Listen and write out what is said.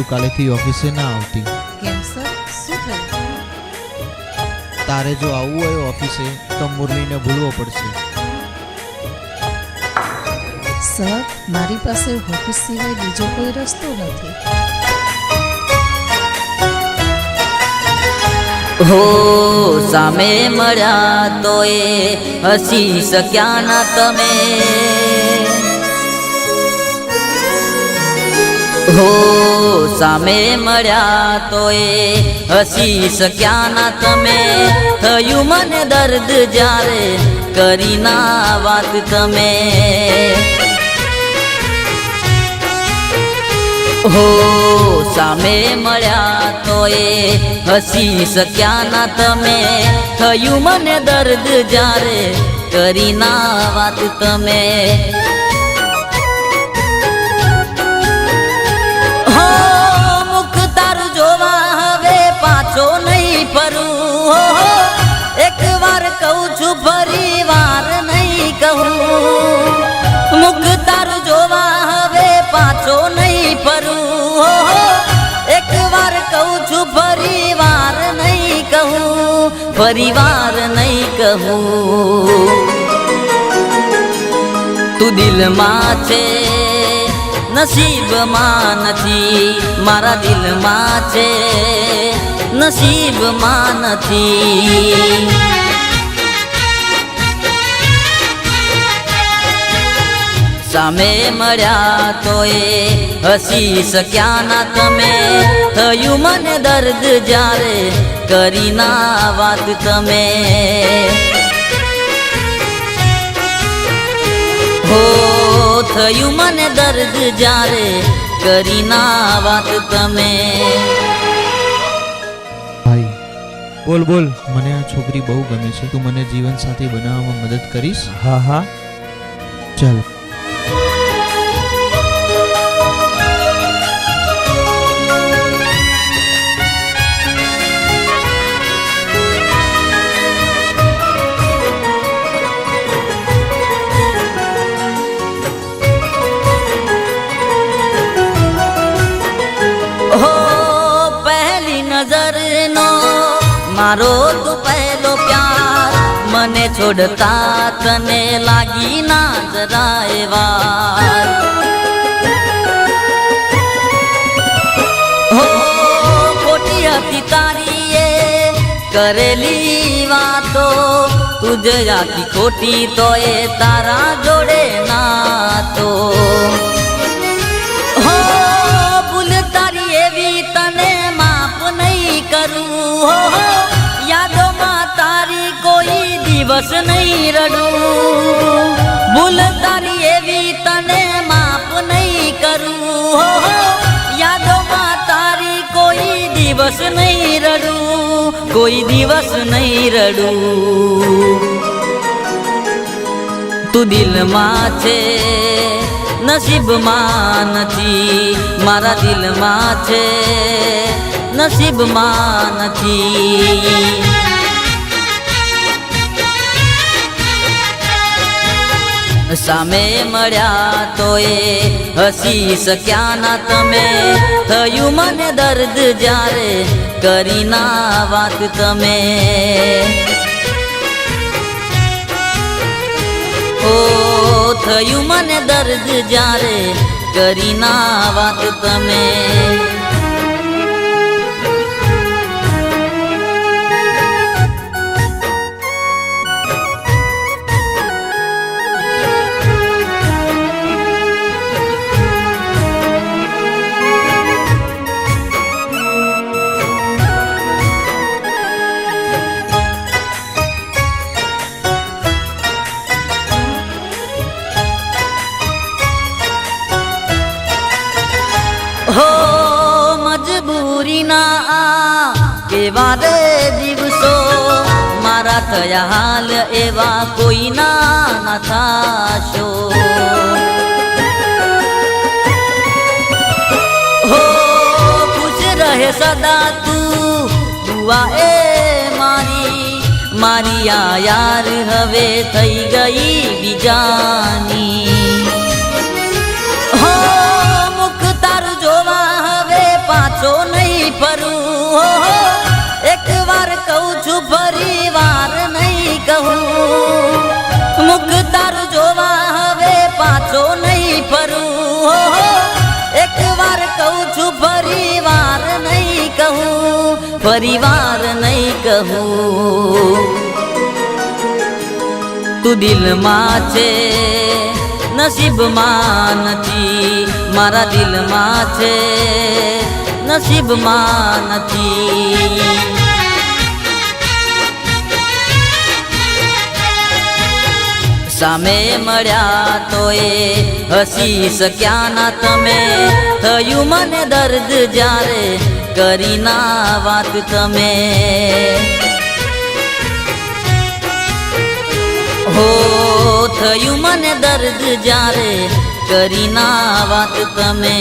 તું કાલેથી ઓફિસે ના આવતી. કેમ સર, શું થયું? તારે જો આવવું હોય ઓફિસે તો મુરલીને ભૂલવો પડશે. સર, મારી પાસે ઓફિસ સિવાય બીજો કોઈ રસ્તો નથી. હો સામે મળ્યા તો એ હસી શક્યા ના તમે. હો સામે મળ્યા તો એ હસી શક્યા ના તમે. થયું મને દર્દ જ્યારે કરી ના વાત તમે. હો સામે મળ્યા તો એ હસી શક્યા ના તમે. થયું મને દર્દ જ્યારે કરી ના વાત તમે. હો મુખ તારું જોવા હવે પાછો નહીં ફરું. હો એક વાર કહું છું ફરી વાર નહીં કહું. મુખ તારું જોવા હવે પાછો નહીં ફરું. એક વાર કહું છું ફરી વાર નહીં કહું. ફરી વાર નહીં કહું. તું દિલમાં છે નસીબમાં નથી. મારા દિલમાં છે નસીબમાં નથી. સામે મળ્યા તો એ હસી શક્યા ના તમે. થયું મને દર્દ જ્યારે કરી ના વાત તમે. હો થયું મને દર્દ જ્યારે કરી ના વાત તમે. ભાઈ બોલ બોલ, મને આ છોકરી બહુ ગમે છે. તું મને જીવન સાથી બનાવવામાં મદદ કરીશ? હા હા. ચાલ. મારો તું પહેલો પ્યાર મને છોડતા તને લાગી ના જરાય વાર. હો ખોટી હતી તારી એ કરેલી વાતો. તુજ આખી ખોટી તો એ તારા જોડે ના તો. હો ભૂલ તારી એવી તને માફ નહીં કરું. હો યાદોમાં તારી કોઈ દિવસ નહીં રડું. ભૂલ તારી એવી તને માફ નહીં કરું. હો યાદોમાં તારી કોઈ દિવસ નહીં રડું. કોઈ દિવસ નહીં રડું. તું દિલમાં છે નસીબમાં નથી. મારા દિલમાં છે નસીબમાં નથી. સામે મળ્યા તો એ હસી શક્યા ના તમે. થયું મને દર્દ જ્યારે કરી ના વાત તમે. ઓ થયું મને દર્દ જ્યારે કરી ના વાત તમે. હો મજબૂરીના આ કેવા રે દિવસો. મારા થયા હાલ એવા કોઈના ના થાશો. હો ખુશ રહે સદા તું દુઆ એ મારી. મારી આ યાર હવે થઈ ગઈ બીજાની. હો મુખ તારું જોવા હવે એક વાર કહું છું ફરી વાર નહીં કહું મુખ તારું જોવા હવે પાછો નહીં ફરું એક વાર કહું છું ફરી વાર નહીં કહું ફરી વાર નહીં કહું તું દિલમાં છે નસીબમાં નથી મારા દિલમાં છે નસીબમાં નથી સામે મળ્યા તો એ હસી શક્યા ના તમે થયું મને દર્દ જ્યારે કરી ના વાત તમે હો થયું મને દર્દ જ્યારે કરી ના વાત તમે